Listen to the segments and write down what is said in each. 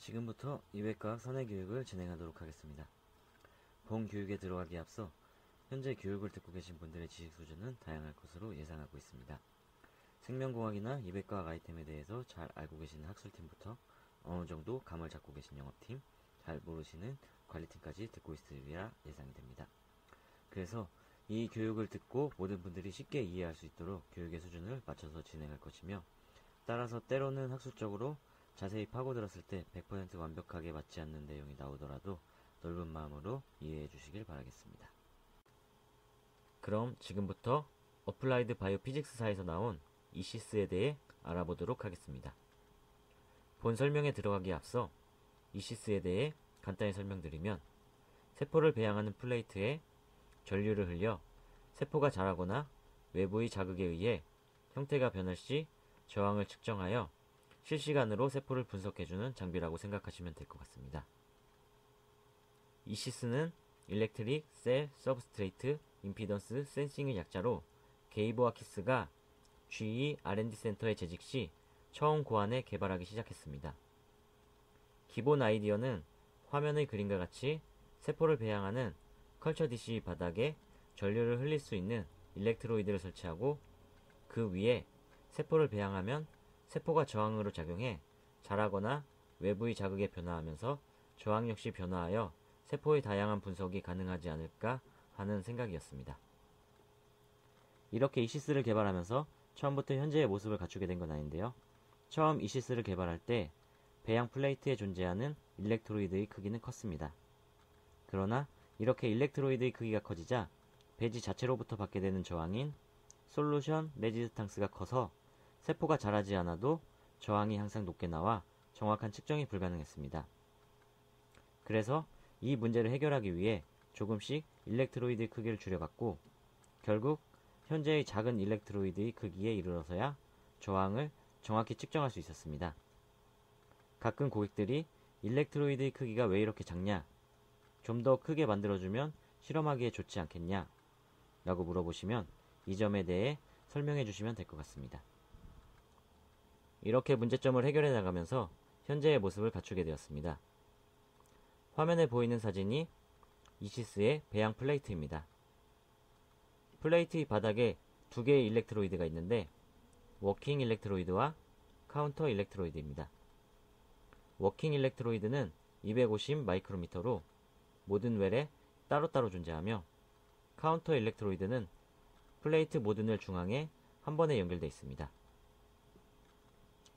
지금부터 이외과학 선행교육을 진행하도록 하겠습니다. 본 교육에 들어가기에 앞서 현재 교육을 듣고 계신 분들의 지식 수준은 다양할 것으로 예상하고 있습니다. 생명공학이나 이외과학 아이템에 대해서 잘 알고 계시는 학술팀부터 어느 정도 감을 잡고 계신 영업팀, 잘 모르시는 관리팀까지 듣고 있으리라 예상이 됩니다. 그래서 이 교육을 듣고 모든 분들이 쉽게 이해할 수 있도록 교육의 수준을 맞춰서 진행할 것이며, 따라서 때로는 학술적으로 자세히 파고들었을 때 100% 완벽하게 맞지 않는 내용이 나오더라도 넓은 마음으로 이해해 주시길 바라겠습니다. 그럼 지금부터 어플라이드 바이오 피직스사에서 나온 이시스에 대해 알아보도록 하겠습니다. 본 설명에 들어가기에 앞서 이시스에 대해 간단히 설명드리면, 세포를 배양하는 플레이트에 전류를 흘려 세포가 자라거나 외부의 자극에 의해 형태가 변할 시 저항을 측정하여 실시간으로 세포를 분석해주는 장비라고 생각하시면 될 것 같습니다. 이시스는 일렉트릭 셀 서브스트레이트 임피던스 센싱의 약자로 게이버와 키스가 GE R&D 센터에 재직 시 처음 고안해 개발하기 시작했습니다. 기본 아이디어는 화면의 그림과 같이 세포를 배양하는 컬처 디시 바닥에 전류를 흘릴 수 있는 일렉트로이드를 설치하고, 그 위에 세포를 배양하면 세포가 저항으로 작용해 자라거나 외부의 자극에 변화하면서 저항 역시 변화하여 세포의 다양한 분석이 가능하지 않을까 하는 생각이었습니다. 이렇게 이시스를 개발하면서 처음부터 현재의 모습을 갖추게 된 건 아닌데요. 처음 이시스를 개발할 때 배양 플레이트에 존재하는 일렉트로이드의 크기는 컸습니다. 그러나 이렇게 일렉트로이드의 크기가 커지자 배지 자체로부터 받게 되는 저항인 솔루션 레지스탕스가 커서 세포가 자라지 않아도 저항이 항상 높게 나와 정확한 측정이 불가능했습니다. 그래서 이 문제를 해결하기 위해 조금씩 일렉트로이드의 크기를 줄여갔고, 결국 현재의 작은 일렉트로이드의 크기에 이르러서야 저항을 정확히 측정할 수 있었습니다. 가끔 고객들이 일렉트로이드의 크기가 왜 이렇게 작냐, 좀 더 크게 만들어주면 실험하기에 좋지 않겠냐 라고 물어보시면 이 점에 대해 설명해 주시면 될 것 같습니다. 이렇게 문제점을 해결해 나가면서 현재의 모습을 갖추게 되었습니다. 화면에 보이는 사진이 이시스의 배양 플레이트입니다. 플레이트의 바닥에 두 개의 일렉트로이드가 있는데 워킹 일렉트로이드와 카운터 일렉트로이드입니다. 워킹 일렉트로이드는 250 마이크로미터로 모든 웰에 따로따로 존재하며, 카운터 일렉트로이드는 플레이트 모든 웰 중앙에 한 번에 연결되어 있습니다.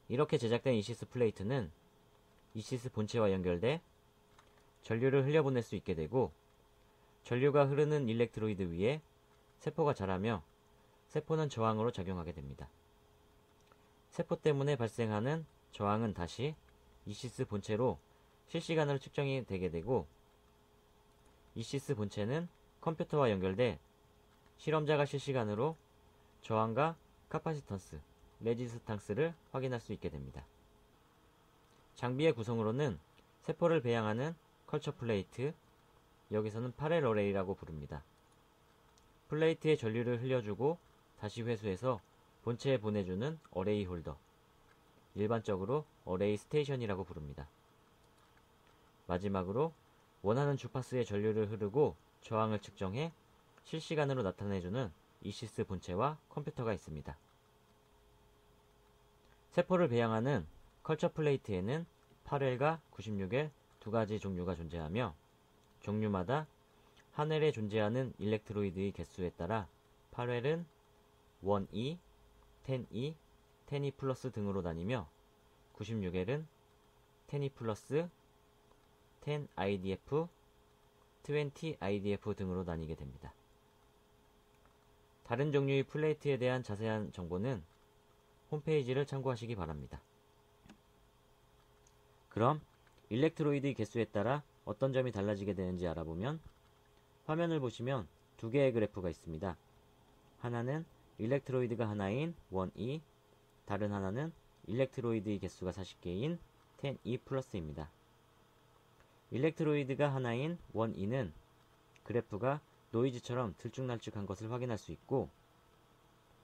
이렇게 제작된 이시스 플레이트는 이시스 본체와 연결돼 전류를 흘려보낼 수 있게 되고, 전류가 흐르는 일렉트로이드 위에 세포가 자라며 세포는 저항으로 작용하게 됩니다. 세포 때문에 발생하는 저항은 다시 이시스 본체로 실시간으로 측정이 되게 되고, 이시스 본체는 컴퓨터와 연결돼 실험자가 실시간으로 저항과 카파시턴스, 레지스탕스를 확인할 수 있게 됩니다. 장비의 구성으로는 세포를 배양하는 컬처 플레이트, 여기서는 파렐 어레이라고 부릅니다. 플레이트에 전류를 흘려주고 다시 회수해서 본체에 보내주는 어레이 홀더, 일반적으로 어레이 스테이션이라고 부릅니다. 마지막으로 원하는 주파수의 전류를 흐르고 저항을 측정해 실시간으로 나타내주는 이시스 본체와 컴퓨터가 있습니다. 세포를 배양하는 컬처 플레이트에는 8L과 96L 두 가지 종류가 존재하며, 종류마다 한 웰에 존재하는 일렉트로이드의 개수에 따라 8L은 1E, 10E, 10E 플러스 등으로 나뉘며, 96L은 10E 플러스, 10IDF, 20IDF 등으로 나뉘게 됩니다. 다른 종류의 플레이트에 대한 자세한 정보는 홈페이지를 참고하시기 바랍니다. 그럼 일렉트로이드의 개수에 따라 어떤 점이 달라지게 되는지 알아보면, 화면을 보시면 두 개의 그래프가 있습니다. 하나는 일렉트로이드가 하나인 1E, 다른 하나는 일렉트로이드의 개수가 40개인 10E 플러스입니다. 일렉트로이드가 하나인 1E는 그래프가 노이즈처럼 들쭉날쭉한 것을 확인할 수 있고,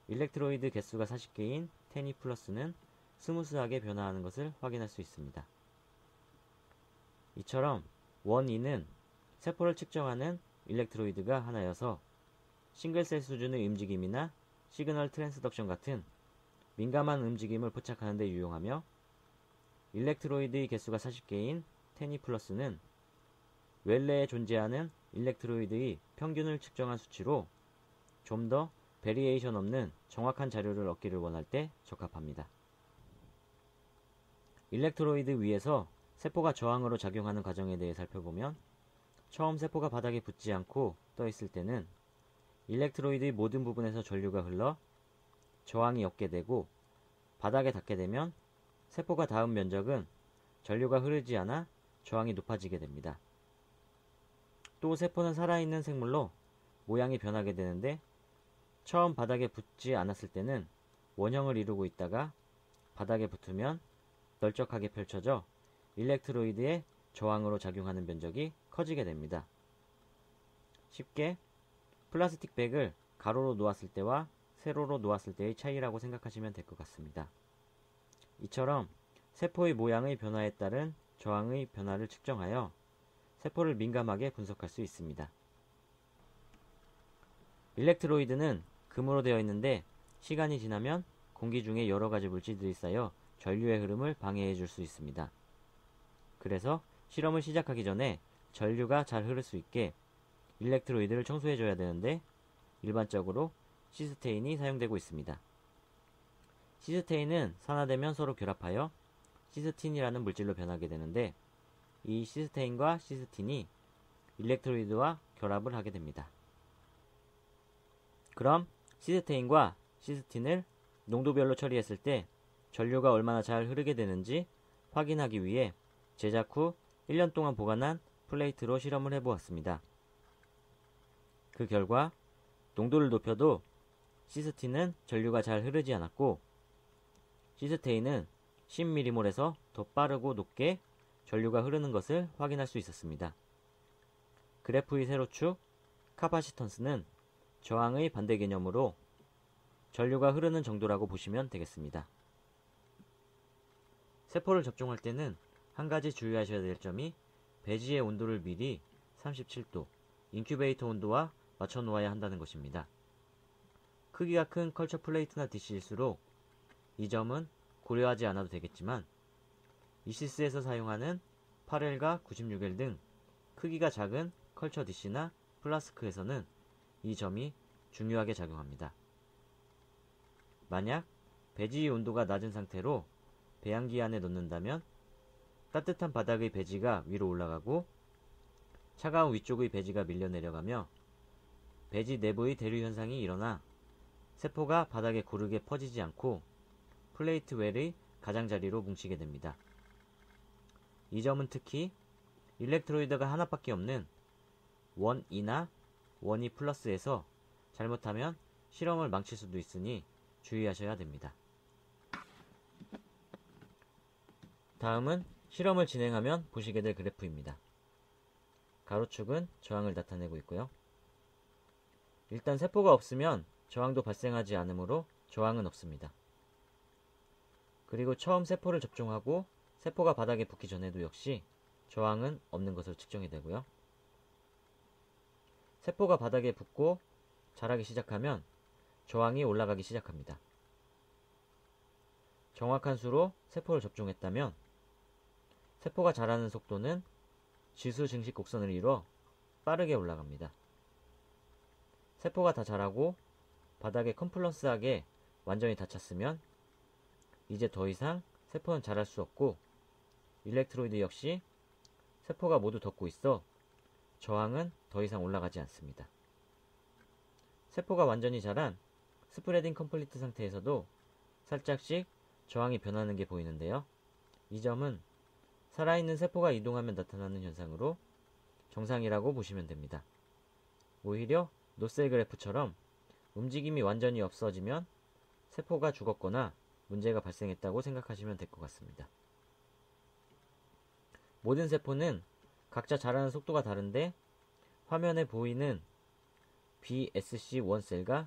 일렉트로이드 개수가 40개인 10E 플러스는 스무스하게 변화하는 것을 확인할 수 있습니다. 이처럼 원인은 세포를 측정하는 일렉트로이드가 하나여서 싱글셀 수준의 움직임이나 시그널 트랜스덕션 같은 민감한 움직임을 포착하는 데 유용하며, 일렉트로이드의 개수가 40개인 10E+는 웰레에 존재하는 일렉트로이드의 평균을 측정한 수치로 좀 더 베리에이션 없는 정확한 자료를 얻기를 원할 때 적합합니다. 일렉트로이드 위에서 세포가 저항으로 작용하는 과정에 대해 살펴보면, 처음 세포가 바닥에 붙지 않고 떠 있을 때는 일렉트로이드의 모든 부분에서 전류가 흘러 저항이 없게 되고, 바닥에 닿게 되면 세포가 닿은 면적은 전류가 흐르지 않아 저항이 높아지게 됩니다. 또 세포는 살아있는 생물로 모양이 변하게 되는데, 처음 바닥에 붙지 않았을 때는 원형을 이루고 있다가 바닥에 붙으면 널쩍하게 펼쳐져 일렉트로이드의 저항으로 작용하는 면적이 커지게 됩니다. 쉽게 플라스틱 백을 가로로 놓았을 때와 세로로 놓았을 때의 차이라고 생각하시면 될 것 같습니다. 이처럼 세포의 모양의 변화에 따른 저항의 변화를 측정하여 세포를 민감하게 분석할 수 있습니다. 일렉트로이드는 금으로 되어 있는데, 시간이 지나면 공기 중에 여러 가지 물질들이 쌓여 전류의 흐름을 방해해 줄 수 있습니다. 그래서 실험을 시작하기 전에 전류가 잘 흐를 수 있게 일렉트로이드를 청소해 줘야 되는데, 일반적으로 시스테인이 사용되고 있습니다. 시스테인은 산화되면 서로 결합하여 시스틴이라는 물질로 변하게 되는데, 이 시스테인과 시스틴이 일렉트로이드와 결합을 하게 됩니다. 그럼 시스테인과 시스틴을 농도별로 처리했을 때 전류가 얼마나 잘 흐르게 되는지 확인하기 위해 제작 후 1년 동안 보관한 플레이트로 실험을 해보았습니다. 그 결과 농도를 높여도 시스틴은 전류가 잘 흐르지 않았고, 시스테인은 10mm몰에서 더 빠르고 높게 전류가 흐르는 것을 확인할 수 있었습니다. 그래프의 세로축 카파시턴스는 저항의 반대 개념으로 전류가 흐르는 정도라고 보시면 되겠습니다. 세포를 접종할 때는 한 가지 주의하셔야 될 점이, 배지의 온도를 미리 37도, 인큐베이터 온도와 맞춰 놓아야 한다는 것입니다. 크기가 큰 컬처 플레이트나 디시일수록 이 점은 고려하지 않아도 되겠지만, 이시스에서 사용하는 8L과 96L 등 크기가 작은 컬처 디시나 플라스크에서는 이 점이 중요하게 작용합니다. 만약 배지의 온도가 낮은 상태로 배양기 안에 넣는다면 따뜻한 바닥의 배지가 위로 올라가고 차가운 위쪽의 배지가 밀려 내려가며 배지 내부의 대류 현상이 일어나 세포가 바닥에 고르게 퍼지지 않고 플레이트 웰의 가장자리로 뭉치게 됩니다. 이 점은 특히 일렉트로이드가 하나밖에 없는 원이나 원이 플러스에서 잘못하면 실험을 망칠 수도 있으니 주의하셔야 됩니다. 다음은 실험을 진행하면 보시게 될 그래프입니다. 가로축은 저항을 나타내고 있고요. 일단 세포가 없으면 저항도 발생하지 않으므로 저항은 없습니다. 그리고 처음 세포를 접종하고 세포가 바닥에 붙기 전에도 역시 저항은 없는 것으로 측정이 되고요. 세포가 바닥에 붙고 자라기 시작하면 저항이 올라가기 시작합니다. 정확한 수로 세포를 접종했다면 세포가 자라는 속도는 지수 증식 곡선을 이뤄 빠르게 올라갑니다. 세포가 다 자라고 바닥에 컨플런스하게 완전히 닫혔으면 이제 더 이상 세포는 자랄 수 없고, 일렉트로이드 역시 세포가 모두 덮고 있어 저항은 더 이상 올라가지 않습니다. 세포가 완전히 자란 스프레딩 컴플리트 상태에서도 살짝씩 저항이 변하는 게 보이는데요. 이 점은 살아있는 세포가 이동하면 나타나는 현상으로 정상이라고 보시면 됩니다. 오히려 노셀 그래프처럼 움직임이 완전히 없어지면 세포가 죽었거나 문제가 발생했다고 생각하시면 될 것 같습니다. 모든 세포는 각자 자라는 속도가 다른데, 화면에 보이는 BSC1셀과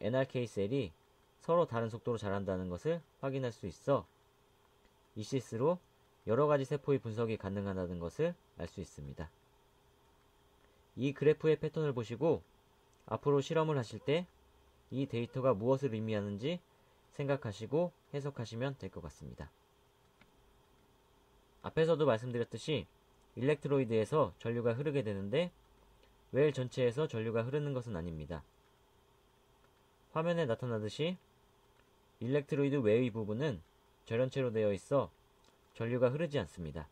NRK셀이 서로 다른 속도로 자란다는 것을 확인할 수 있어 이시스로 여러가지 세포의 분석이 가능하다는 것을 알 수 있습니다. 이 그래프의 패턴을 보시고 앞으로 실험을 하실 때 이 데이터가 무엇을 의미하는지 생각하시고 해석하시면 될 것 같습니다. 앞에서도 말씀드렸듯이 일렉트로이드에서 전류가 흐르게 되는데 웰 전체에서 전류가 흐르는 것은 아닙니다. 화면에 나타나듯이 일렉트로이드 외의 부분은 절연체로 되어 있어 전류가 흐르지 않습니다.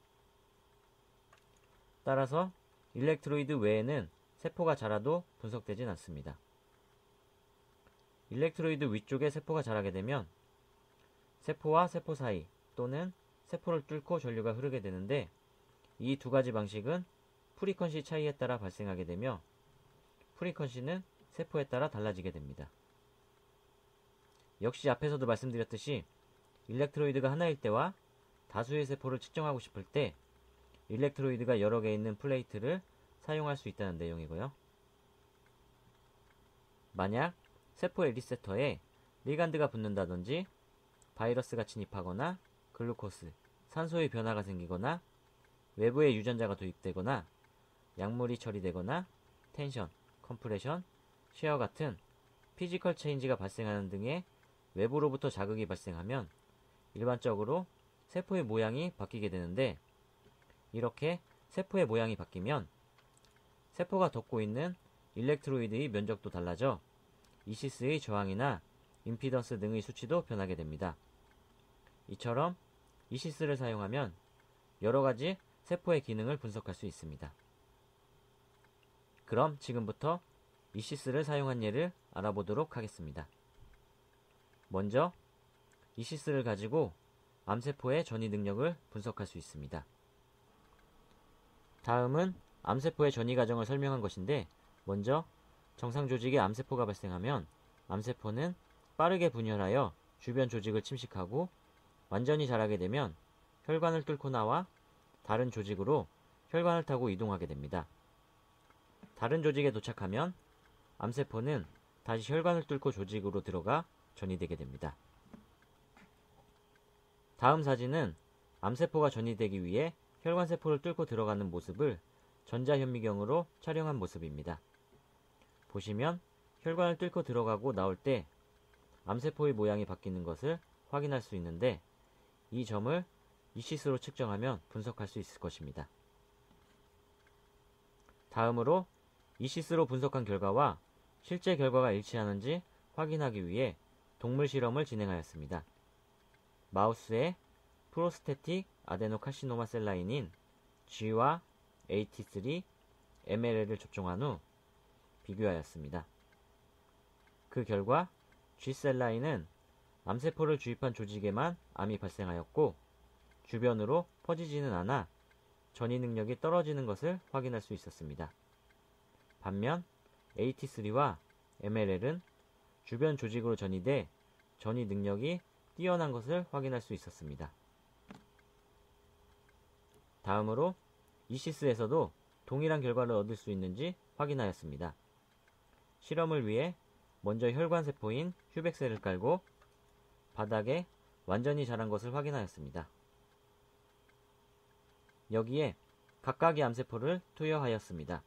따라서 일렉트로이드 외에는 세포가 자라도 분석되진 않습니다. 일렉트로이드 위쪽에 세포가 자라게 되면 세포와 세포 사이 또는 세포를 뚫고 전류가 흐르게 되는데 이 두 가지 방식은 프리퀀시 차이에 따라 발생하게 되며 프리퀀시는 세포에 따라 달라지게 됩니다. 역시 앞에서도 말씀드렸듯이 일렉트로이드가 하나일 때와 다수의 세포를 측정하고 싶을 때 일렉트로이드가 여러 개 있는 플레이트를 사용할 수 있다는 내용이고요. 만약 세포의 리세터에 리간드가 붙는다든지 바이러스가 침입하거나 글루코스, 산소의 변화가 생기거나 외부의 유전자가 도입되거나 약물이 처리되거나 텐션, 컴프레션, 쉐어 같은 피지컬 체인지가 발생하는 등의 외부로부터 자극이 발생하면 일반적으로 세포의 모양이 바뀌게 되는데 이렇게 세포의 모양이 바뀌면 세포가 덮고 있는 일렉트로이드의 면적도 달라져 이시스의 저항이나 임피던스 등의 수치도 변하게 됩니다. 이처럼 이시스를 사용하면 여러가지 세포의 기능을 분석할 수 있습니다. 그럼 지금부터 이시스를 사용한 예를 알아보도록 하겠습니다. 먼저 이시스를 가지고 암세포의 전이 능력을 분석할 수 있습니다. 다음은 암세포의 전이 과정을 설명한 것인데 먼저 정상 조직에 암세포가 발생하면 암세포는 빠르게 분열하여 주변 조직을 침식하고 완전히 자라게 되면 혈관을 뚫고 나와 다른 조직으로 혈관을 타고 이동하게 됩니다. 다른 조직에 도착하면 암세포는 다시 혈관을 뚫고 조직으로 들어가 전이되게 됩니다. 다음 사진은 암세포가 전이되기 위해 혈관세포를 뚫고 들어가는 모습을 전자현미경으로 촬영한 모습입니다. 보시면 혈관을 뚫고 들어가고 나올 때 암세포의 모양이 바뀌는 것을 확인할 수 있는데 이 점을 이시스로 측정하면 분석할 수 있을 것입니다. 다음으로 이시스로 분석한 결과와 실제 결과가 일치하는지 확인하기 위해 동물 실험을 진행하였습니다. 마우스에 프로스테틱 아데노카시노마 셀라인인 G와 AT3, MLL을 접종한 후 비교하였습니다. 그 결과 G셀라인은 암세포를 주입한 조직에만 암이 발생하였고 주변으로 퍼지지는 않아 전이 능력이 떨어지는 것을 확인할 수 있었습니다. 반면 AT3와 MLL은 주변 조직으로 전이돼 전이 능력이 뛰어난 것을 확인할 수 있었습니다. 다음으로 이시스에서도 동일한 결과를 얻을 수 있는지 확인하였습니다. 실험을 위해 먼저 혈관세포인 휴백셀을 깔고 바닥에 완전히 자란 것을 확인하였습니다. 여기에 각각의 암세포를 투여하였습니다.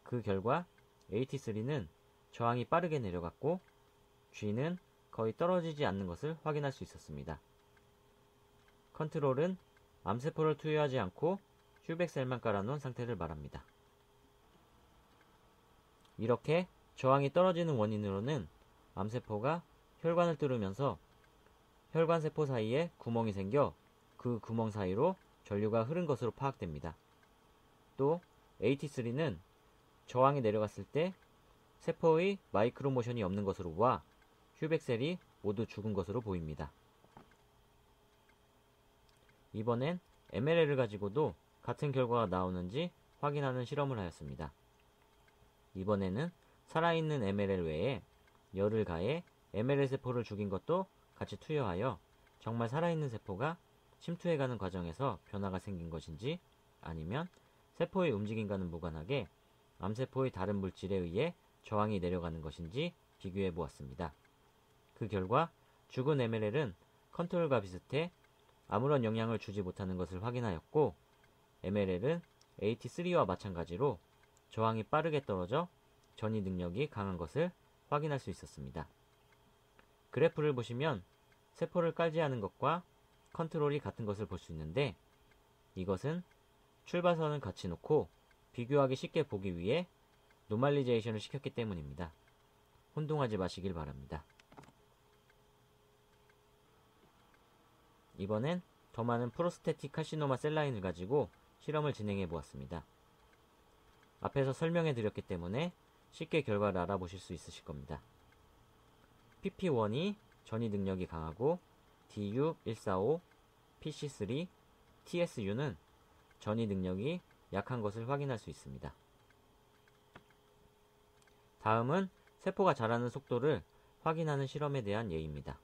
그 결과 AT3는 저항이 빠르게 내려갔고 G는 거의 떨어지지 않는 것을 확인할 수 있었습니다. 컨트롤은 암세포를 투여하지 않고 휴백셀만 깔아놓은 상태를 말합니다. 이렇게 저항이 떨어지는 원인으로는 암세포가 혈관을 뚫으면서 혈관세포 사이에 구멍이 생겨 그 구멍 사이로 전류가 흐른 것으로 파악됩니다. 또 AT3는 저항이 내려갔을 때 세포의 마이크로 모션이 없는 것으로 보아 휴백셀이 모두 죽은 것으로 보입니다. 이번엔 MLL을 가지고도 같은 결과가 나오는지 확인하는 실험을 하였습니다. 이번에는 살아있는 MLL 외에 열을 가해 MLL 세포를 죽인 것도 같이 투여하여 정말 살아있는 세포가 침투해가는 과정에서 변화가 생긴 것인지 아니면 세포의 움직임과는 무관하게 암세포의 다른 물질에 의해 저항이 내려가는 것인지 비교해 보았습니다. 그 결과 죽은 MLL은 컨트롤과 비슷해 아무런 영향을 주지 못하는 것을 확인하였고, MLL은 AT3와 마찬가지로 저항이 빠르게 떨어져 전이 능력이 강한 것을 확인할 수 있었습니다. 그래프를 보시면 세포를 깔지 않은 것과 컨트롤이 같은 것을 볼 수 있는데, 이것은 출발선을 같이 놓고 비교하기 쉽게 보기 위해 노멀리제이션을 시켰기 때문입니다. 혼동하지 마시길 바랍니다. 이번엔 더 많은 프로스테틱 카시노마 셀라인을 가지고 실험을 진행해 보았습니다. 앞에서 설명해 드렸기 때문에 쉽게 결과를 알아보실 수 있으실 겁니다. PP1이 전이 능력이 강하고 DU145, PC3, TSU는 전이 능력이 약한 것을 확인할 수 있습니다. 다음은 세포가 자라는 속도를 확인하는 실험에 대한 예입니다.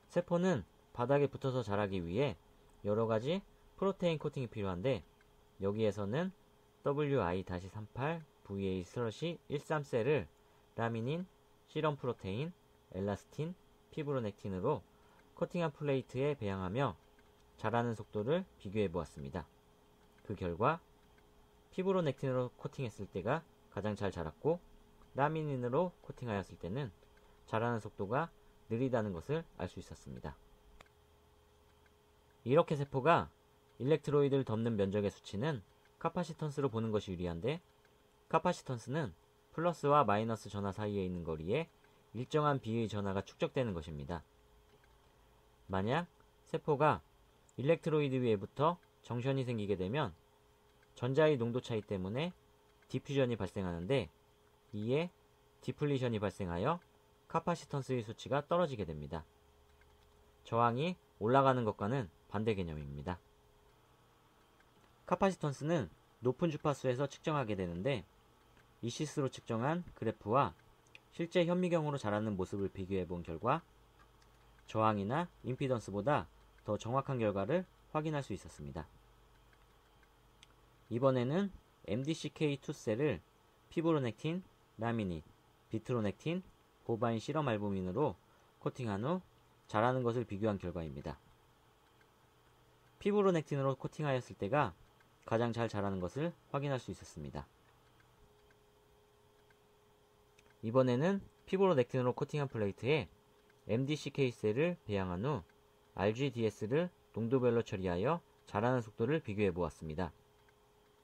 세포는 바닥에 붙어서 자라기 위해 여러가지 프로테인 코팅이 필요한데, 여기에서는 WI-38VA/13셀을 라미닌, 시럼 프로테인, 엘라스틴, 피브로넥틴으로 코팅한 플레이트에 배양하며 자라는 속도를 비교해 보았습니다. 그 결과 피브로넥틴으로 코팅했을 때가 가장 잘 자랐고, 라미닌으로 코팅하였을 때는 자라는 속도가 느리다는 것을 알 수 있었습니다. 이렇게 세포가 일렉트로이드를 덮는 면적의 수치는 카파시턴스로 보는 것이 유리한데, 카파시턴스는 플러스와 마이너스 전하 사이에 있는 거리에 일정한 비의 전하가 축적되는 것입니다. 만약 세포가 일렉트로이드 위에부터 정션이 생기게 되면 전자의 농도 차이 때문에 디퓨전이 발생하는데, 이에 디플리션이 발생하여 카파시턴스의 수치가 떨어지게 됩니다. 저항이 올라가는 것과는 반대 개념입니다. 카파시턴스는 높은 주파수에서 측정하게 되는데, 이시스로 측정한 그래프와 실제 현미경으로 자라는 모습을 비교해 본 결과 저항이나 임피던스보다 더 정확한 결과를 확인할 수 있었습니다. 이번에는 MDCK2셀을 피브로넥틴, 라미닌, 비트로넥틴, 보바인 시럼 알부민으로 코팅한 후 자라는 것을 비교한 결과입니다. 피브로넥틴으로 코팅하였을 때가 가장 잘 자라는 것을 확인할 수 있었습니다. 이번에는 피브로넥틴으로 코팅한 플레이트에 MDCK셀을 배양한 후 RGDS를 농도별로 처리하여 자라는 속도를 비교해 보았습니다.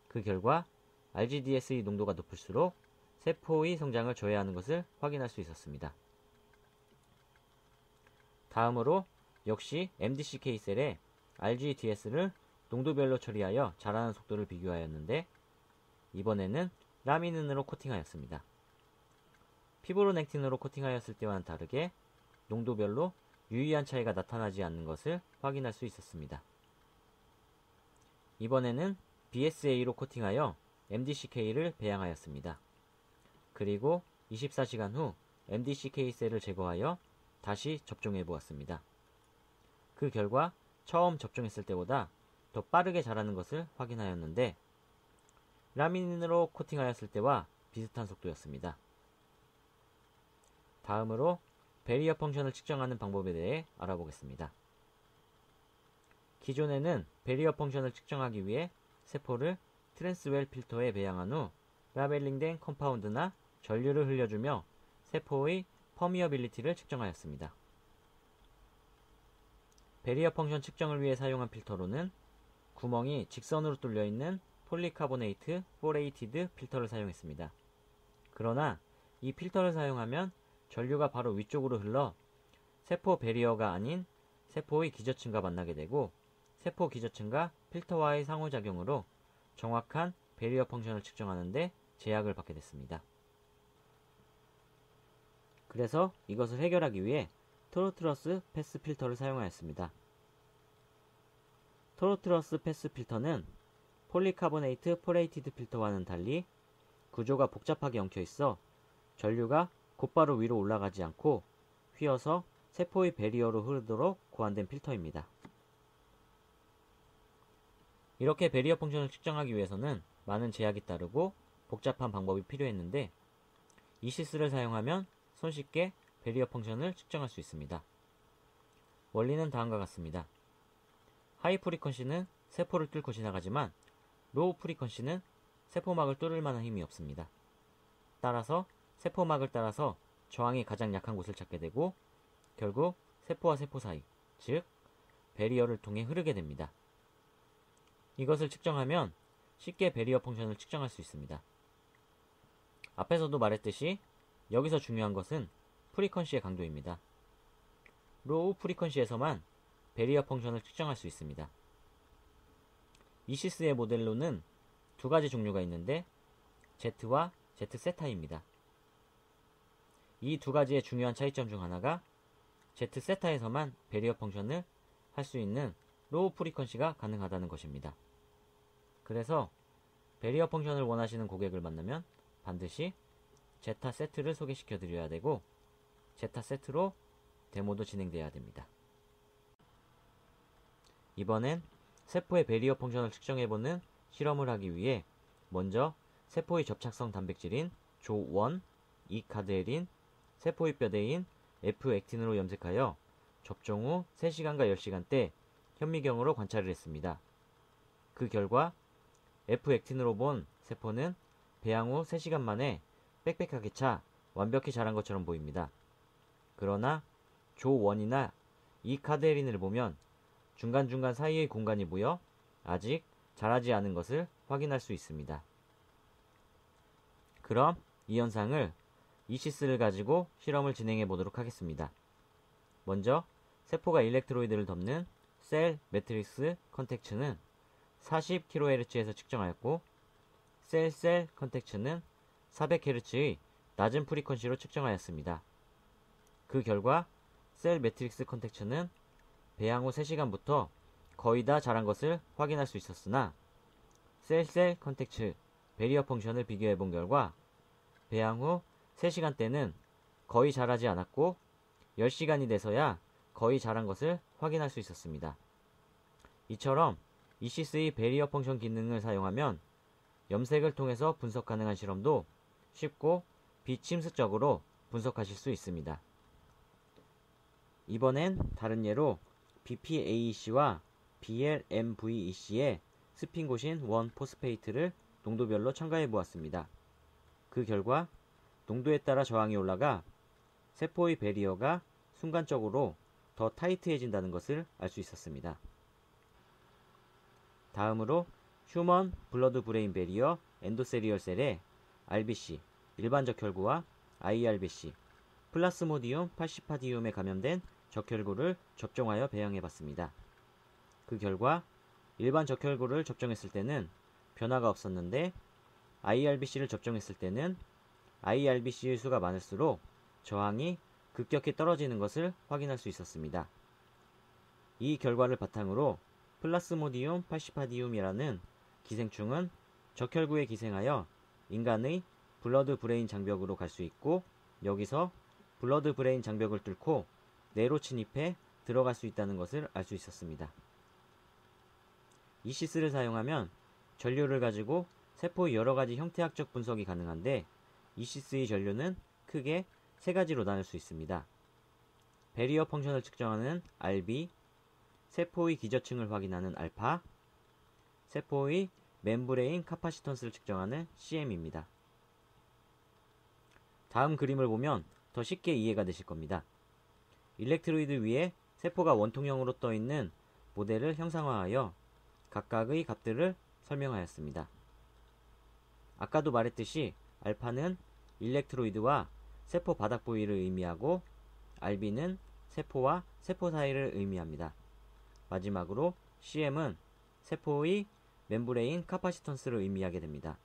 그 결과 RGDS의 농도가 높을수록 세포의 성장을 저해하는 것을 확인할 수 있었습니다. 다음으로 역시 MDCK셀에 RGDS를 농도별로 처리하여 자라는 속도를 비교하였는데, 이번에는 라미닌으로 코팅하였습니다. 피브로넥틴으로 코팅하였을 때와는 다르게 농도별로 유의한 차이가 나타나지 않는 것을 확인할 수 있었습니다. 이번에는 BSA로 코팅하여 MDCK를 배양하였습니다. 그리고 24시간 후 MDCK셀을 제거하여 다시 접종해 보았습니다. 그 결과 처음 접종했을 때보다 더 빠르게 자라는 것을 확인하였는데, 라미닌으로 코팅하였을 때와 비슷한 속도였습니다. 다음으로 베리어 펑션을 측정하는 방법에 대해 알아보겠습니다. 기존에는 베리어 펑션을 측정하기 위해 세포를 트랜스웰 필터에 배양한 후 라벨링된 컴파운드나 전류를 흘려주며 세포의 퍼미어빌리티를 측정하였습니다. 베리어 펑션 측정을 위해 사용한 필터로는 구멍이 직선으로 뚫려있는 폴리카보네이트 포레이티드 필터를 사용했습니다. 그러나 이 필터를 사용하면 전류가 바로 위쪽으로 흘러 세포 베리어가 아닌 세포의 기저층과 만나게 되고, 세포 기저층과 필터와의 상호작용으로 정확한 베리어 펑션을 측정하는데 제약을 받게 됐습니다. 그래서 이것을 해결하기 위해 토로트러스 패스 필터를 사용하였습니다. 토로트러스 패스 필터는 폴리카보네이트 포레이티드 필터와는 달리 구조가 복잡하게 엉켜 있어 전류가 곧바로 위로 올라가지 않고 휘어서 세포의 베리어로 흐르도록 고안된 필터입니다. 이렇게 베리어 펑션을 측정하기 위해서는 많은 제약이 따르고 복잡한 방법이 필요했는데, 이시스를 사용하면 손쉽게 베리어 펑션을 측정할 수 있습니다. 원리는 다음과 같습니다. 하이 프리퀀시는 세포를 뚫고 지나가지만 로우 프리퀀시는 세포막을 뚫을 만한 힘이 없습니다. 따라서 세포막을 따라서 저항이 가장 약한 곳을 찾게 되고 결국 세포와 세포 사이, 즉 배리어를 통해 흐르게 됩니다. 이것을 측정하면 쉽게 배리어 펑션을 측정할 수 있습니다. 앞에서도 말했듯이 여기서 중요한 것은 프리퀀시의 강도입니다. 로우 프리퀀시에서만 배리어 펑션을 측정할 수 있습니다. 이시스의 모델로는 두 가지 종류가 있는데 Z와 Z세타입니다. 이 두 가지의 중요한 차이점 중 하나가 Z세타에서만 배리어 펑션을 할 수 있는 로우 프리퀀시가 가능하다는 것입니다. 그래서 배리어 펑션을 원하시는 고객을 만나면 반드시 제타 세트를 소개시켜 드려야 되고 제타 세트로 데모도 진행돼야 됩니다. 이번엔 세포의 배리어 펑션을 측정해보는 실험을 하기 위해 먼저 세포의 접착성 단백질인 조1, 이카드에린, 세포의 뼈대인 F액틴으로 염색하여 접종 후 3시간과 10시간대 현미경으로 관찰을 했습니다. 그 결과 F액틴으로 본 세포는 배양 후 3시간 만에 빽빽하게 차 완벽히 자란 것처럼 보입니다. 그러나 조1이나 이카드에린을 보면 중간중간 사이의 공간이 보여 아직 자라지 않은 것을 확인할 수 있습니다. 그럼 이 현상을 이시스를 가지고 실험을 진행해 보도록 하겠습니다. 먼저 세포가 일렉트로이드를 덮는 셀 매트릭스 컨택츠는 40kHz에서 측정하였고 셀 컨택츠는 400Hz의 낮은 프리퀀시로 측정하였습니다. 그 결과 셀 매트릭스 컨택츠는 배양 후 3시간부터 거의 다 자란 것을 확인할 수 있었으나 셀 컨택츠 배리어 펑션을 비교해 본 결과 배양 후 3시간 때는 거의 자라지 않았고 10시간이 돼서야 거의 자란 것을 확인할 수 있었습니다. 이처럼 이시스의 배리어 펑션 기능을 사용하면 염색을 통해서 분석 가능한 실험도 쉽고 비침습적으로 분석하실 수 있습니다. 이번엔 다른 예로 BPAEC와 BLMVEC의 스핑고신 1포스페이트를 농도별로 첨가해 보았습니다. 그 결과 농도에 따라 저항이 올라가 세포의 배리어가 순간적으로 더 타이트해진다는 것을 알 수 있었습니다. 다음으로 휴먼 블러드 브레인 배리어 엔도세리얼 셀의 RBC, 일반 적혈구와 IRBC, 플라스모디움 팔시파디움에 감염된 적혈구를 접종하여 배양해봤습니다. 그 결과 일반 적혈구를 접종했을 때는 변화가 없었는데 IRBC를 접종했을 때는 IRBC의 수가 많을수록 저항이 급격히 떨어지는 것을 확인할 수 있었습니다. 이 결과를 바탕으로 플라스모디움 팔시파디움이라는 기생충은 적혈구에 기생하여 인간의 블러드 브레인 장벽으로 갈 수 있고 여기서 블러드 브레인 장벽을 뚫고 뇌로 침입해 들어갈 수 있다는 것을 알 수 있었습니다. 이시스를 사용하면 전류를 가지고 세포의 여러가지 형태학적 분석이 가능한데 이시스의 전류는 크게 세 가지로 나눌 수 있습니다. 배리어 펑션을 측정하는 RB, 세포의 기저층을 확인하는 알파, 세포의 멤브레인 카파시턴스를 측정하는 CM입니다. 다음 그림을 보면 더 쉽게 이해가 되실 겁니다. 일렉트로이드 위에 세포가 원통형으로 떠있는 모델을 형상화하여 각각의 값들을 설명하였습니다. 아까도 말했듯이 알파는 일렉트로이드와 세포 바닥 부위를 의미하고 RB는 세포와 세포 사이를 의미합니다. 마지막으로 CM은 세포의 멤브레인 카파시턴스를 의미하게 됩니다.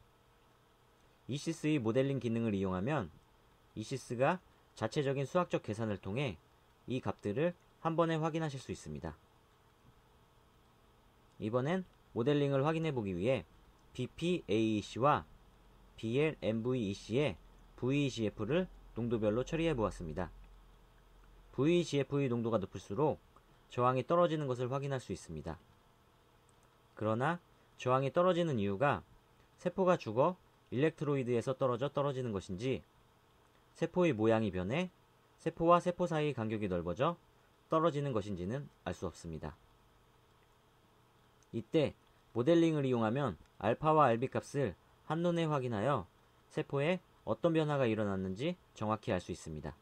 이시스의 모델링 기능을 이용하면 이시스가 자체적인 수학적 계산을 통해 이 값들을 한 번에 확인하실 수 있습니다. 이번엔 모델링을 확인해 보기 위해 BPAEC와 BLMVEC의 VEGF를 농도별로 처리해 보았습니다. VEGF의 농도가 높을수록 저항이 떨어지는 것을 확인할 수 있습니다. 그러나 저항이 떨어지는 이유가 세포가 죽어 일렉트로이드에서 떨어지는 것인지 세포의 모양이 변해 세포와 세포 사이의 간격이 넓어져 떨어지는 것인지는 알 수 없습니다. 이때 모델링을 이용하면 알파와 알비 값을 한눈에 확인하여 세포에 어떤 변화가 일어났는지 정확히 알 수 있습니다.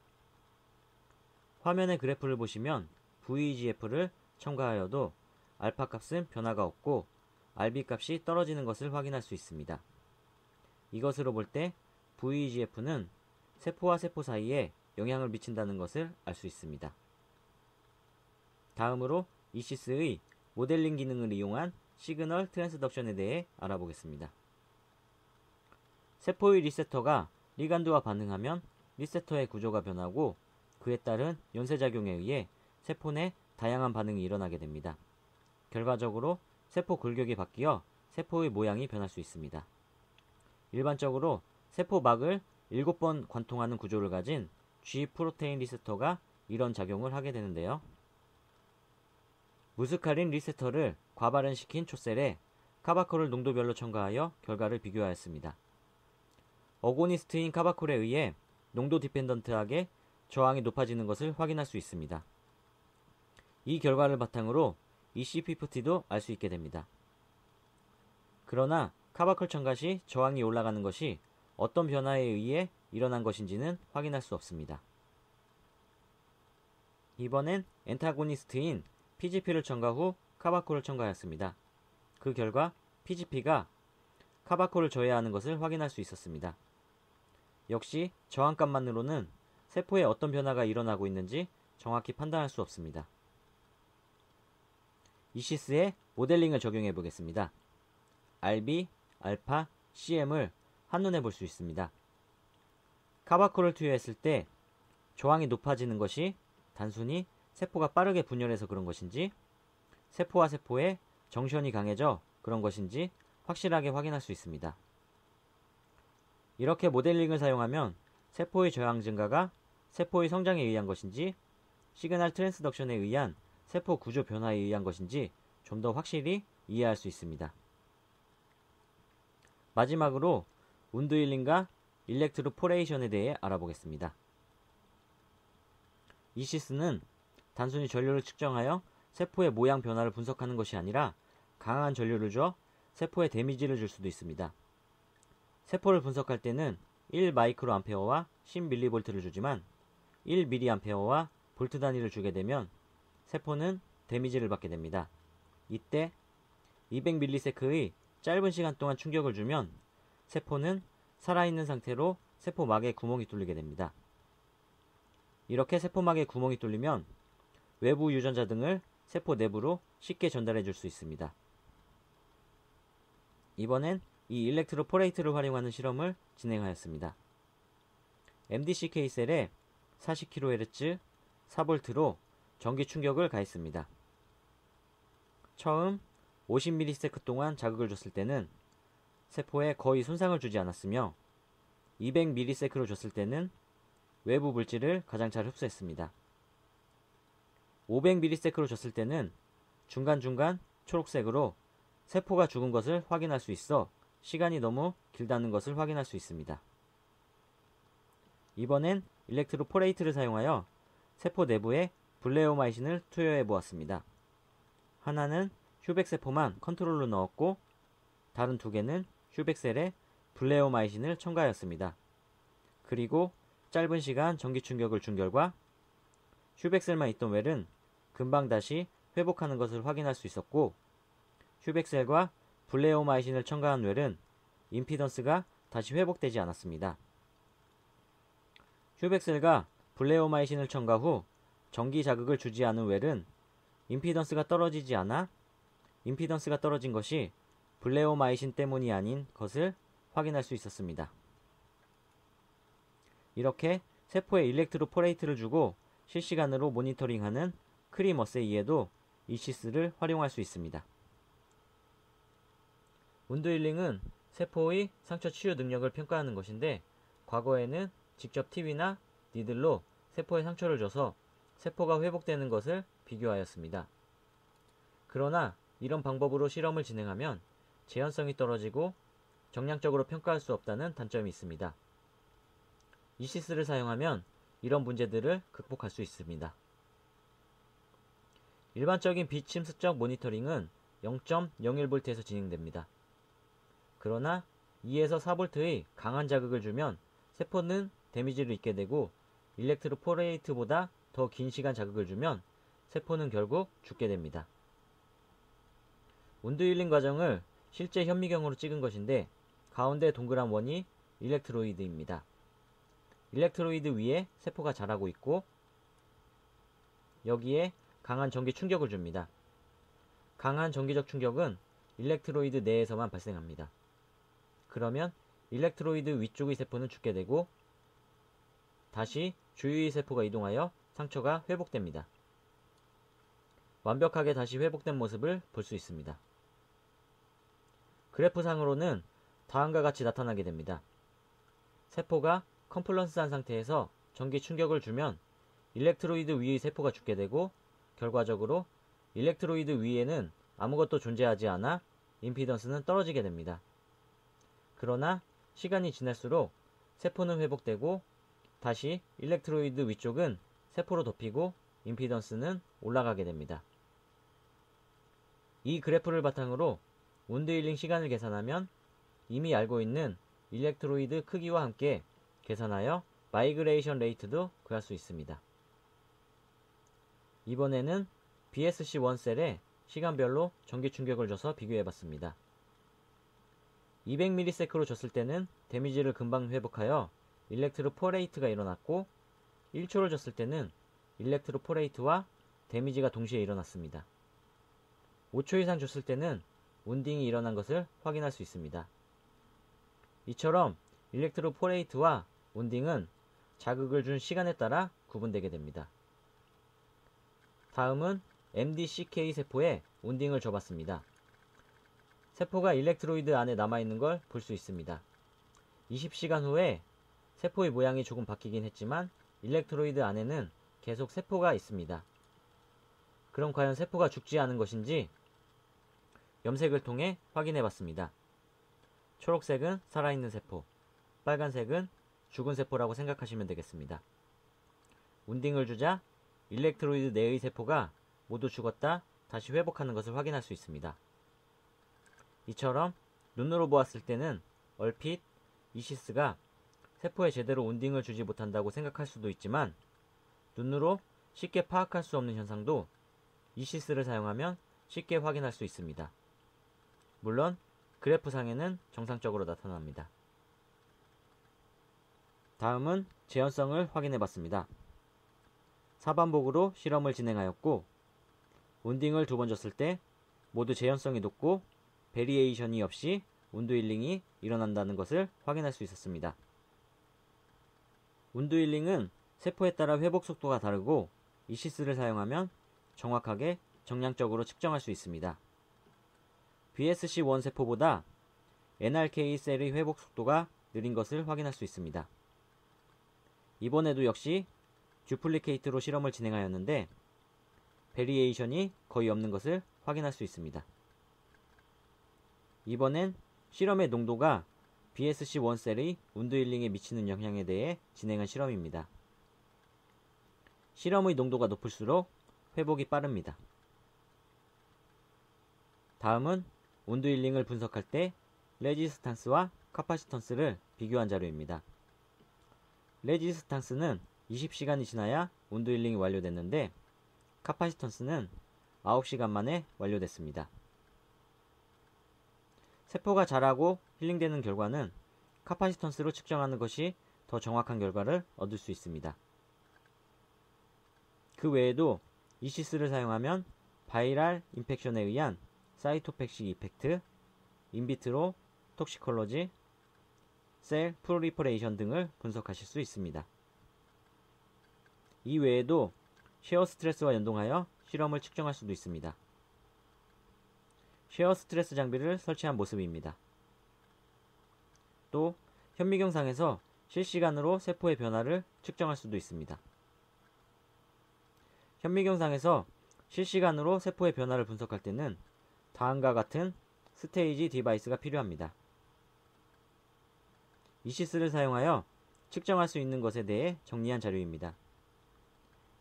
화면의 그래프를 보시면 VEGF를 첨가하여도 알파 값은 변화가 없고 RB 값이 떨어지는 것을 확인할 수 있습니다. 이것으로 볼 때 VEGF는 세포와 세포 사이에 영향을 미친다는 것을 알 수 있습니다. 다음으로 이시스의 모델링 기능을 이용한 시그널 트랜스덕션에 대해 알아보겠습니다. 세포의 리세터가 리간드와 반응하면 리세터의 구조가 변하고 그에 따른 연쇄작용에 의해 세포 내 다양한 반응이 일어나게 됩니다. 결과적으로 세포 골격이 바뀌어 세포의 모양이 변할 수 있습니다. 일반적으로 세포막을 7번 관통하는 구조를 가진 G 프로테인 리세터가 이런 작용을 하게 되는데요. 무스카린 리세터를 과발현시킨 초셀에 카바콜을 농도별로 첨가하여 결과를 비교하였습니다. 어고니스트인 카바콜에 의해 농도 디펜던트하게 저항이 높아지는 것을 확인할 수 있습니다. 이 결과를 바탕으로 ECP50도 알 수 있게 됩니다. 그러나 카바콜 첨가 시 저항이 올라가는 것이 어떤 변화에 의해 일어난 것인지는 확인할 수 없습니다. 이번엔 엔타고니스트인 PGP를 첨가 후 카바콜을 첨가하였습니다. 그 결과 PGP가 카바콜을 저해하는 것을 확인할 수 있었습니다. 역시 저항값만으로는 세포에 어떤 변화가 일어나고 있는지 정확히 판단할 수 없습니다. 이시스의 모델링을 적용해 보겠습니다. RB, 알파, CM을 한눈에 볼 수 있습니다. 카바콜을 투여했을 때 저항이 높아지는 것이 단순히 세포가 빠르게 분열해서 그런 것인지 세포와 세포의 정션이 강해져 그런 것인지 확실하게 확인할 수 있습니다. 이렇게 모델링을 사용하면 세포의 저항 증가가 세포의 성장에 의한 것인지 시그널 트랜스덕션에 의한 세포 구조 변화에 의한 것인지 좀 더 확실히 이해할 수 있습니다. 마지막으로 운드힐링과 일렉트로포레이션에 대해 알아보겠습니다. 이시스는 단순히 전류를 측정하여 세포의 모양 변화를 분석하는 것이 아니라 강한 전류를 줘 세포에 데미지를 줄 수도 있습니다. 세포를 분석할 때는 1마이크로암페어와 10mV를 주지만 1mA와 볼트 단위를 주게 되면 세포는 데미지를 받게 됩니다. 이때 200ms의 짧은 시간 동안 충격을 주면 세포는 살아있는 상태로 세포막에 구멍이 뚫리게 됩니다. 이렇게 세포막에 구멍이 뚫리면 외부 유전자 등을 세포 내부로 쉽게 전달해 줄 수 있습니다. 이번엔 이 일렉트로포레이트를 활용하는 실험을 진행하였습니다. MDCK 셀에 40kHz 4V로 전기 충격을 가했습니다. 처음 50ms 동안 자극을 줬을 때는 세포에 거의 손상을 주지 않았으며 200ms로 줬을 때는 외부 물질을 가장 잘 흡수했습니다. 500ms로 줬을 때는 중간중간 초록색으로 세포가 죽은 것을 확인할 수 있어 시간이 너무 길다는 것을 확인할 수 있습니다. 이번엔 일렉트로포레이트를 사용하여 세포 내부에 블레오마이신을 투여해 보았습니다. 하나는 휴백세포만 컨트롤로 넣었고 다른 두 개는 휴백셀에 블레오마이신을 첨가하였습니다. 그리고 짧은 시간 전기 충격을 준 결과 휴백셀만 있던 웰은 금방 다시 회복하는 것을 확인할 수 있었고 휴백셀과 블레오마이신을 첨가한 웰은 임피던스가 다시 회복되지 않았습니다. 휴백셀과 블레오마이신을 첨가 후 전기 자극을 주지 않은 웰은 임피던스가 떨어지지 않아 임피던스가 떨어진 것이 블레오마이신 때문이 아닌 것을 확인할 수 있었습니다. 이렇게 세포에 일렉트로포레이트를 주고 실시간으로 모니터링하는 크림어세이에도 이시스를 활용할 수 있습니다. 운드힐링은 세포의 상처 치유 능력을 평가하는 것인데 과거에는 직접 TV나 니들로 세포에 상처를 줘서 세포가 회복되는 것을 비교하였습니다. 그러나 이런 방법으로 실험을 진행하면 재현성이 떨어지고 정량적으로 평가할 수 없다는 단점이 있습니다. 이시스를 사용하면 이런 문제들을 극복할 수 있습니다. 일반적인 비침수적 모니터링은 0.01V에서 진행됩니다. 그러나 2에서 4V의 강한 자극을 주면 세포는 데미지를 입게 되고 일렉트로포레이트보다 더 긴 시간 자극을 주면 세포는 결국 죽게 됩니다. 운드 힐링 과정을 실제 현미경으로 찍은 것인데 가운데 동그란 원이 일렉트로이드입니다. 일렉트로이드 위에 세포가 자라고 있고 여기에 강한 전기 충격을 줍니다. 강한 전기적 충격은 일렉트로이드 내에서만 발생합니다. 그러면 일렉트로이드 위쪽의 세포는 죽게 되고 다시 주위의 세포가 이동하여 상처가 회복됩니다. 완벽하게 다시 회복된 모습을 볼 수 있습니다. 그래프상으로는 다음과 같이 나타나게 됩니다. 세포가 컴플런스한 상태에서 전기 충격을 주면 일렉트로이드 위의 세포가 죽게 되고 결과적으로 일렉트로이드 위에는 아무것도 존재하지 않아 임피던스는 떨어지게 됩니다. 그러나 시간이 지날수록 세포는 회복되고 다시 일렉트로이드 위쪽은 세포로 덮이고 임피던스는 올라가게 됩니다. 이 그래프를 바탕으로 운드 힐링 시간을 계산하면 이미 알고 있는 일렉트로이드 크기와 함께 계산하여 마이그레이션 레이트도 구할 수 있습니다. 이번에는 BSC1셀에 시간별로 전기 충격을 줘서 비교해봤습니다. 200ms로 줬을 때는 데미지를 금방 회복하여 일렉트로포레이트가 일어났고 1초를 줬을 때는 일렉트로포레이트와 데미지가 동시에 일어났습니다. 5초 이상 줬을 때는 운딩이 일어난 것을 확인할 수 있습니다. 이처럼 일렉트로포레이트와 운딩은 자극을 준 시간에 따라 구분되게 됩니다. 다음은 MDCK 세포에 운딩을 줘봤습니다. 세포가 일렉트로이드 안에 남아있는 걸 볼 수 있습니다. 20시간 후에 세포의 모양이 조금 바뀌긴 했지만 일렉트로이드 안에는 계속 세포가 있습니다. 그럼 과연 세포가 죽지 않은 것인지 염색을 통해 확인해봤습니다. 초록색은 살아있는 세포, 빨간색은 죽은 세포라고 생각하시면 되겠습니다. 운딩을 주자 일렉트로이드 내의 세포가 모두 죽었다 다시 회복하는 것을 확인할 수 있습니다. 이처럼 눈으로 보았을 때는 얼핏 이시스가 세포에 제대로 운딩을 주지 못한다고 생각할 수도 있지만 눈으로 쉽게 파악할 수 없는 현상도 이시스를 사용하면 쉽게 확인할 수 있습니다. 물론 그래프상에는 정상적으로 나타납니다. 다음은 재현성을 확인해봤습니다. 사반복으로 실험을 진행하였고 운딩을 2번 줬을 때 모두 재현성이 높고 베리에이션이 없이 운드 힐링이 일어난다는 것을 확인할 수 있었습니다. 운드 힐링은 세포에 따라 회복 속도가 다르고 이시스를 사용하면 정확하게 정량적으로 측정할 수 있습니다. BSC1 세포보다 NRK 셀의 회복 속도가 느린 것을 확인할 수 있습니다. 이번에도 역시 듀플리케이트로 실험을 진행하였는데 베리에이션이 거의 없는 것을 확인할 수 있습니다. 이번엔 실험의 농도가 BSC1 셀의 운드 힐링에 미치는 영향에 대해 진행한 실험입니다. 실험의 농도가 높을수록 회복이 빠릅니다. 다음은 운드 힐링을 분석할 때 레지스탄스와 카파시턴스를 비교한 자료입니다. 레지스탄스는 20시간이 지나야 운드 힐링이 완료됐는데 카파시턴스는 9시간 만에 완료됐습니다. 세포가 자라고 힐링되는 결과는 카파시턴스로 측정하는 것이 더 정확한 결과를 얻을 수 있습니다. 그 외에도 이시스를 사용하면 바이럴 인펙션에 의한 사이토펙식 이펙트, 인비트로 톡시콜로지, 셀 프로리퍼레이션 등을 분석하실 수 있습니다. 이 외에도 쉐어 스트레스와 연동하여 실험을 측정할 수도 있습니다. 쉐어 스트레스 장비를 설치한 모습입니다. 또 현미경상에서 실시간으로 세포의 변화를 측정할 수도 있습니다. 현미경상에서 실시간으로 세포의 변화를 분석할 때는 다음과 같은 스테이지 디바이스가 필요합니다. 이시스를 사용하여 측정할 수 있는 것에 대해 정리한 자료입니다.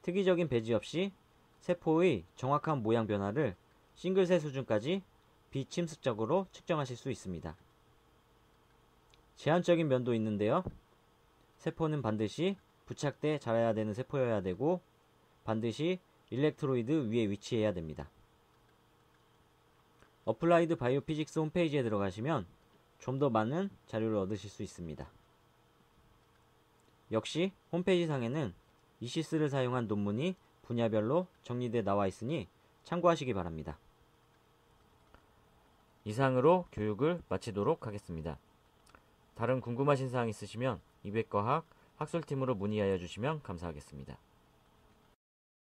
특이적인 배지 없이 세포의 정확한 모양 변화를 싱글셀 수준까지 비침습적으로 측정하실 수 있습니다. 제한적인 면도 있는데요. 세포는 반드시 부착돼 자라야 되는 세포여야 되고 반드시 일렉트로이드 위에 위치해야 됩니다. 어플라이드 바이오피직스 홈페이지에 들어가시면 좀 더 많은 자료를 얻으실 수 있습니다. 역시 홈페이지 상에는 이시스를 사용한 논문이 분야별로 정리되어 나와 있으니 참고하시기 바랍니다. 이상으로 교육을 마치도록 하겠습니다. 다른 궁금하신 사항 있으시면 이백과학 학술팀으로 문의하여 주시면 감사하겠습니다.